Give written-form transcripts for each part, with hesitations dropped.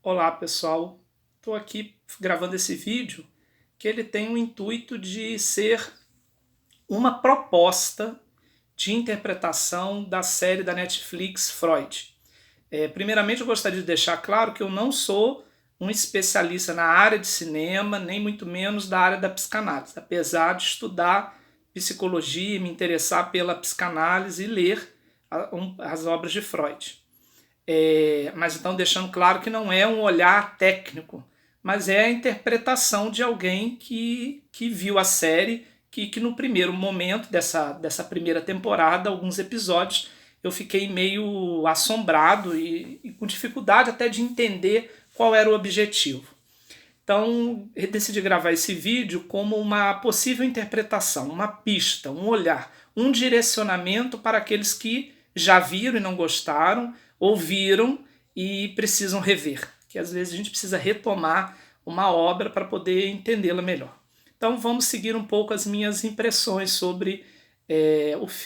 Olá pessoal, estou aqui gravando esse vídeo que ele tem o intuito de ser uma proposta de interpretação da série da Netflix Freud. Primeiramente eu gostaria de deixar claro que eu não sou um especialista na área de cinema, nem muito menos da área da psicanálise, apesar de estudar psicologia, me interessar pela psicanálise e ler as obras de Freud. Mas então deixando claro que não é um olhar técnico, mas é a interpretação de alguém que viu a série, que no primeiro momento dessa primeira temporada, alguns episódios, eu fiquei meio assombrado e com dificuldade até de entender qual era o objetivo. Então, eu decidi gravar esse vídeo como uma possível interpretação, uma pista, um olhar, um direcionamento para aqueles que já viram e não gostaram, ouviram e precisam rever. Que às vezes a gente precisa retomar uma obra para poder entendê-la melhor. Então, vamos seguir um pouco as minhas impressões sobre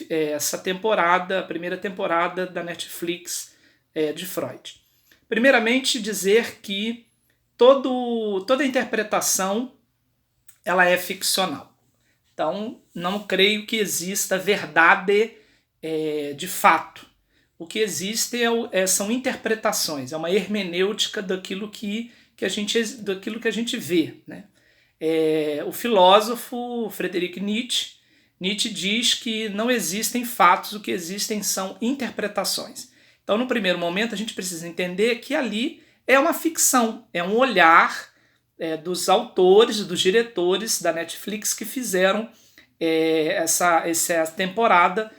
essa temporada, a primeira temporada da Netflix de Freud. Primeiramente, dizer que toda interpretação ela é ficcional. Então, não creio que exista verdade de fato. O que existe são interpretações, é uma hermenêutica daquilo que a gente vê. Né? O filósofo Friedrich Nietzsche diz que não existem fatos, o que existem são interpretações. Então, no primeiro momento, a gente precisa entender que ali é uma ficção, é um olhar dos autores, dos diretores da Netflix que fizeram essa temporada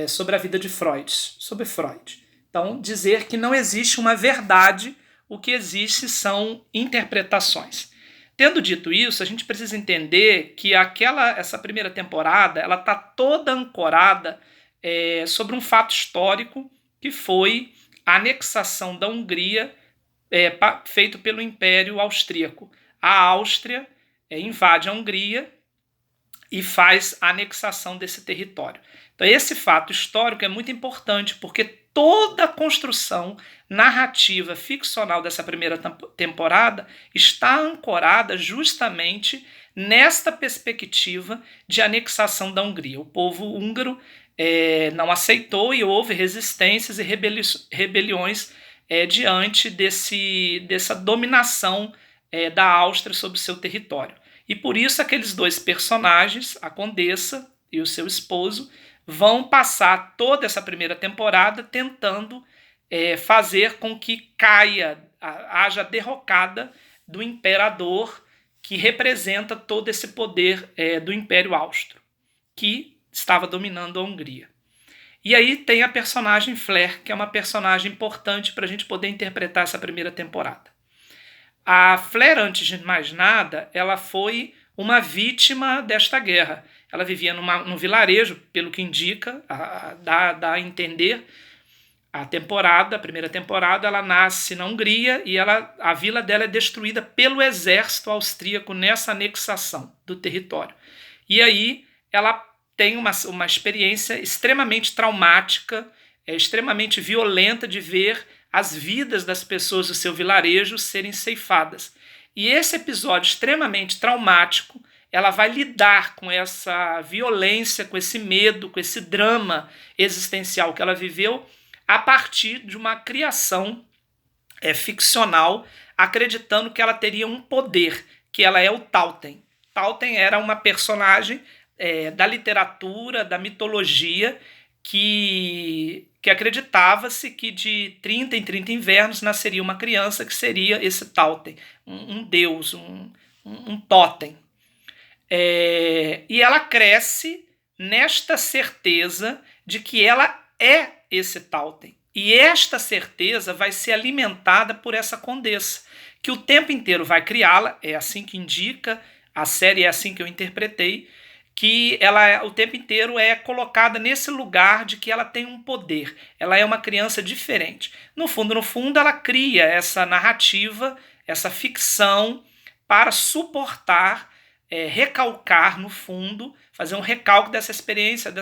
sobre a vida de Freud, sobre Freud. Então, dizer que não existe uma verdade, o que existe são interpretações. Tendo dito isso, a gente precisa entender que essa primeira temporada ela está toda ancorada sobre um fato histórico que foi a anexação da Hungria feito pelo Império Austríaco. A Áustria invade a Hungria e faz a anexação desse território. Então esse fato histórico é muito importante porque toda a construção narrativa ficcional dessa primeira temporada está ancorada justamente nesta perspectiva de anexação da Hungria. O povo húngaro não aceitou e houve resistências e rebeliões diante dessa dominação da Áustria sobre o seu território. E por isso aqueles dois personagens, a Condessa e o seu esposo, vão passar toda essa primeira temporada tentando fazer com que haja derrocada do imperador que representa todo esse poder do Império Austro, que estava dominando a Hungria. E aí tem a personagem Flair, que é uma personagem importante para a gente poder interpretar essa primeira temporada. A Flair, antes de mais nada, ela foi uma vítima desta guerra. Ela vivia num vilarejo, pelo que indica, dá a entender. A primeira temporada, ela nasce na Hungria e a vila dela é destruída pelo exército austríaco nessa anexação do território. E aí ela tem uma experiência extremamente traumática, extremamente violenta de ver as vidas das pessoas do seu vilarejo serem ceifadas. E esse episódio extremamente traumático, ela vai lidar com essa violência, com esse medo, com esse drama existencial que ela viveu a partir de uma criação ficcional, acreditando que ela teria um poder, que ela é o Tauten. Tauten era uma personagem da literatura, da mitologia, que acreditava-se que de 30 em 30 invernos nasceria uma criança que seria esse Tauten, um deus, um totem. E ela cresce nesta certeza de que ela é esse Tauten. E esta certeza vai ser alimentada por essa condessa, que o tempo inteiro vai criá-la, é assim que indica, a série é assim que eu interpretei, que ela o tempo inteiro é colocada nesse lugar de que ela tem um poder, ela é uma criança diferente. No fundo, ela cria essa narrativa, essa ficção para suportar, recalcar no fundo, fazer um recalque dessa experiência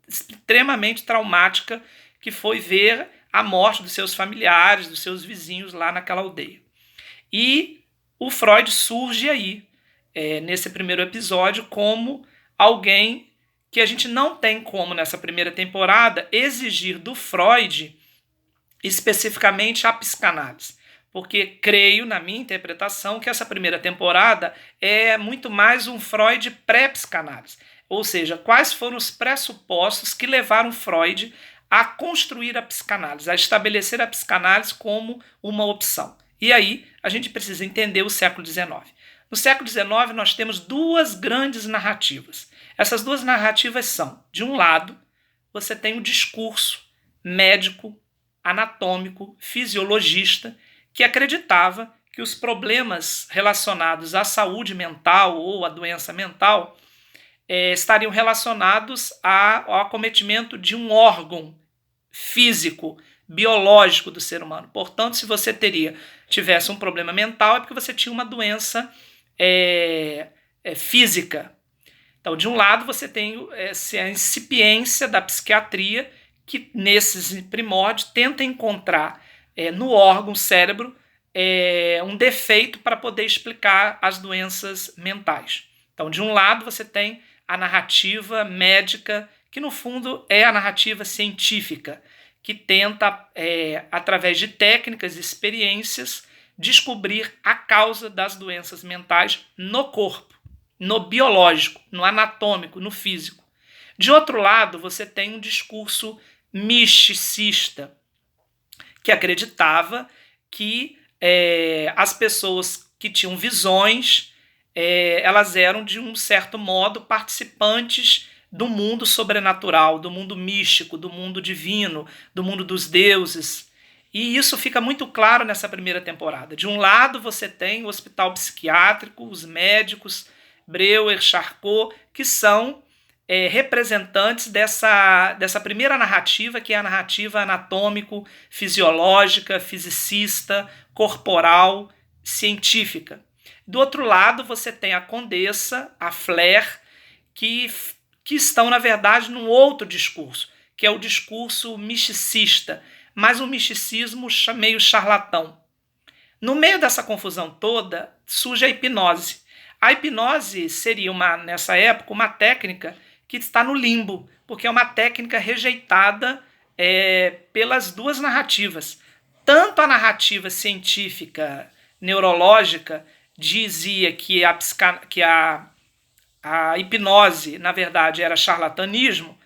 extremamente traumática que foi ver a morte dos seus familiares, dos seus vizinhos lá naquela aldeia. E o Freud surge aí, nesse primeiro episódio, como alguém que a gente não tem como, nessa primeira temporada, exigir do Freud especificamente a psicanálise. Porque creio, na minha interpretação, que essa primeira temporada é muito mais um Freud pré-psicanálise. Ou seja, quais foram os pressupostos que levaram Freud a construir a psicanálise, a estabelecer a psicanálise como uma opção. E aí a gente precisa entender o século XIX. No século XIX nós temos duas grandes narrativas. Essas duas narrativas são, de um lado, você tem o discurso médico, anatômico, fisiologista, que acreditava que os problemas relacionados à saúde mental ou à doença mental estariam relacionados ao acometimento de um órgão físico, biológico do ser humano. Portanto, se você tivesse um problema mental, é porque você tinha uma doença física. Então, de um lado, você tem a incipiência da psiquiatria, que nesses primórdios tenta encontrar no órgão cérebro um defeito para poder explicar as doenças mentais. Então, de um lado, você tem a narrativa médica, que no fundo é a narrativa científica, que tenta, através de técnicas e experiências, descobrir a causa das doenças mentais no corpo, no biológico, no anatômico, no físico. De outro lado, você tem um discurso misticista, que acreditava que as pessoas que tinham visões, elas eram, de um certo modo, participantes do mundo sobrenatural, do mundo místico, do mundo divino, do mundo dos deuses. E isso fica muito claro nessa primeira temporada. De um lado, você tem o hospital psiquiátrico, os médicos, Breuer, Charcot, que são representantes dessa primeira narrativa, que é a narrativa anatômico-fisiológica, fisicista, corporal, científica. Do outro lado, você tem a Condessa, a Flair, que estão, na verdade, num outro discurso, que é o discurso misticista, mas um misticismo meio charlatão. No meio dessa confusão toda, surge a hipnose. A hipnose seria, nessa época, uma técnica que está no limbo, porque é uma técnica rejeitada pelas duas narrativas. Tanto a narrativa científica neurológica dizia que a hipnose, na verdade, era charlatanismo.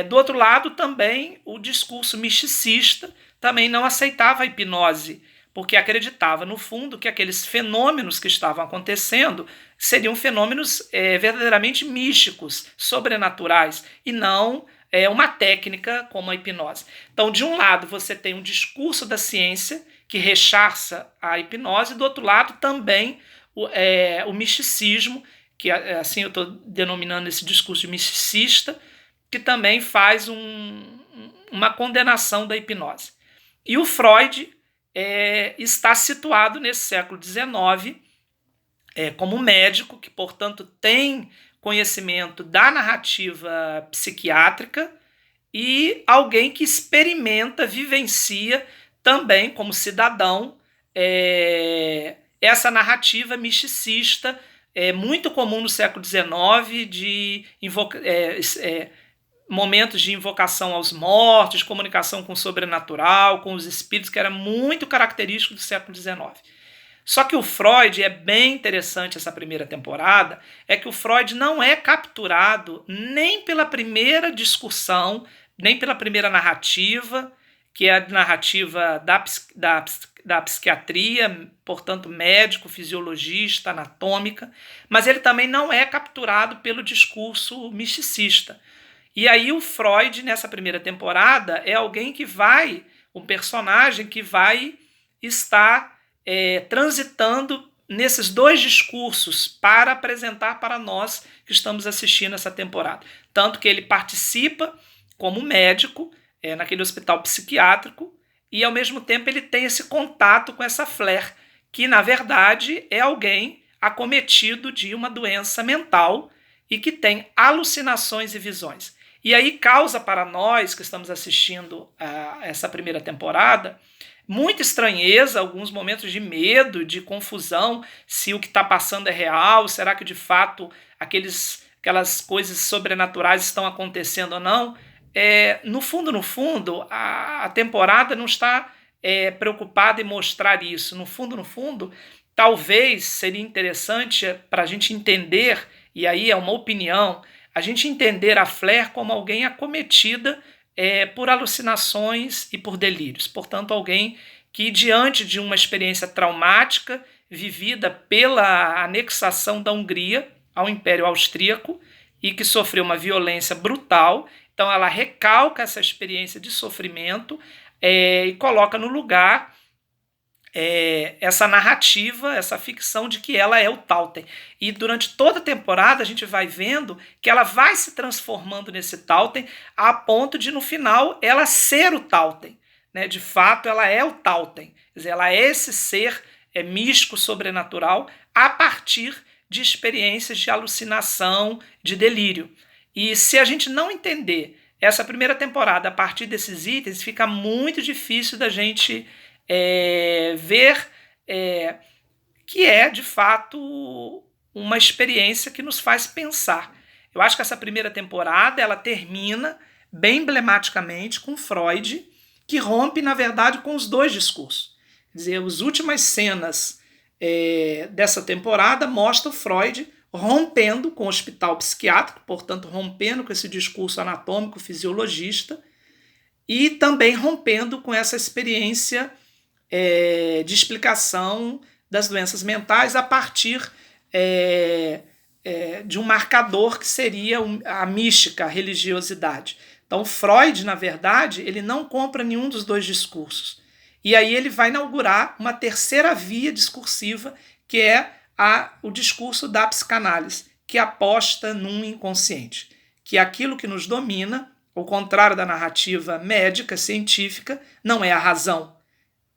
Do outro lado, também o discurso misticista também não aceitava a hipnose, porque acreditava, no fundo, que aqueles fenômenos que estavam acontecendo seriam fenômenos verdadeiramente místicos, sobrenaturais, e não uma técnica como a hipnose. Então, de um lado, você tem um discurso da ciência que rechaça a hipnose, e do outro lado, também o misticismo, que assim eu estou denominando esse discurso de misticista, que também faz uma condenação da hipnose. E o Freud está situado nesse século XIX como médico, que, portanto, tem conhecimento da narrativa psiquiátrica e alguém que experimenta, vivencia também como cidadão essa narrativa misticista muito comum no século XIX, de momentos de invocação aos mortos, comunicação com o sobrenatural, com os espíritos, que era muito característico do século XIX. Só que o Freud, é bem interessante essa primeira temporada, é que o Freud não é capturado nem pela primeira discussão, nem pela primeira narrativa, que é a narrativa da psiquiatria, portanto médico, fisiologista, anatômica, mas ele também não é capturado pelo discurso misticista. E aí o Freud, nessa primeira temporada, é alguém que vai, um personagem que vai estar transitando nesses dois discursos para apresentar para nós que estamos assistindo essa temporada. Tanto que ele participa como médico naquele hospital psiquiátrico e, ao mesmo tempo, ele tem esse contato com essa Flair, que, na verdade, é alguém acometido de uma doença mental e que tem alucinações e visões. E aí causa para nós, que estamos assistindo a essa primeira temporada, muita estranheza, alguns momentos de medo, de confusão, se o que está passando é real, será que de fato aquelas coisas sobrenaturais estão acontecendo ou não. No fundo, a temporada não está preocupada em mostrar isso. No fundo, talvez seria interessante para a gente entender, e aí é uma opinião, a gente entender a Flair como alguém acometida por alucinações e por delírios. Portanto, alguém que, diante de uma experiência traumática vivida pela anexação da Hungria ao Império Austríaco e que sofreu uma violência brutal, então ela recalca essa experiência de sofrimento e coloca no lugar essa narrativa, essa ficção de que ela é o Thalten. E durante toda a temporada a gente vai vendo que ela vai se transformando nesse Thalten a ponto de, no final, ela ser o Thalten. Né? De fato, ela é o Thalten. Quer dizer, ela é esse ser místico, sobrenatural, a partir de experiências de alucinação, de delírio. E se a gente não entender essa primeira temporada a partir desses itens, fica muito difícil da gente ver que é, de fato, uma experiência que nos faz pensar. Eu acho que essa primeira temporada ela termina bem emblematicamente com Freud, que rompe, na verdade, com os dois discursos. Quer dizer, as últimas cenas dessa temporada mostram Freud rompendo com o hospital psiquiátrico, portanto, rompendo com esse discurso anatômico fisiologista e também rompendo com essa experiência de explicação das doenças mentais a partir de um marcador que seria a mística, a religiosidade. Então, Freud, na verdade, ele não compra nenhum dos dois discursos. E aí ele vai inaugurar uma terceira via discursiva, que é o discurso da psicanálise, que aposta num inconsciente, que aquilo que nos domina, ao contrário da narrativa médica, científica, não é a razão.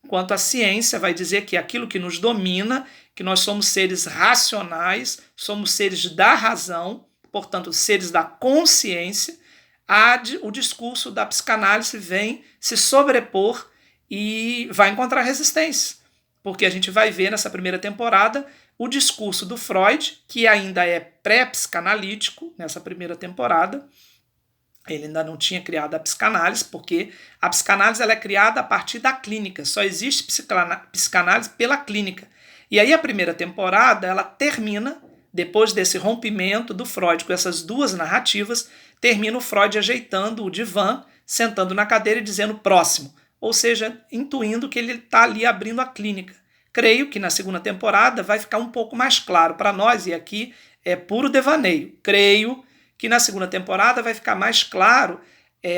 Enquanto a ciência vai dizer que aquilo que nos domina, que nós somos seres racionais, somos seres da razão, portanto, seres da consciência, o discurso da psicanálise vem se sobrepor e vai encontrar resistência. Porque a gente vai ver nessa primeira temporada o discurso do Freud, que ainda é pré-psicanalítico nessa primeira temporada. Ele ainda não tinha criado a psicanálise, porque a psicanálise ela é criada a partir da clínica. Só existe psicanálise pela clínica. E aí a primeira temporada ela termina, depois desse rompimento do Freud com essas duas narrativas, termina o Freud ajeitando o divã, sentando na cadeira e dizendo próximo. Ou seja, intuindo que ele está ali abrindo a clínica. Creio que na segunda temporada vai ficar um pouco mais claro para nós, e aqui é puro devaneio. Creio que na segunda temporada vai ficar mais claro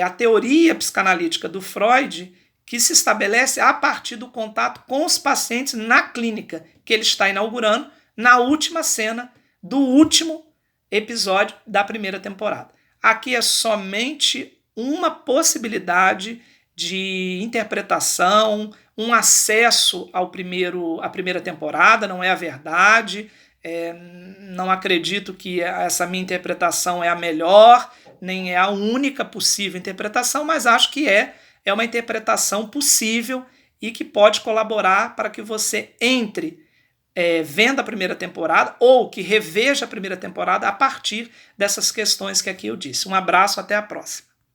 a teoria psicanalítica do Freud, que se estabelece a partir do contato com os pacientes na clínica, que ele está inaugurando na última cena do último episódio da primeira temporada. Aqui é somente uma possibilidade de interpretação, um acesso à primeira temporada, não é a verdade. Não acredito que essa minha interpretação é a melhor, nem é a única possível interpretação, mas acho que é uma interpretação possível e que pode colaborar para que você entre vendo a primeira temporada ou que reveja a primeira temporada a partir dessas questões que aqui eu disse. Um abraço, até a próxima.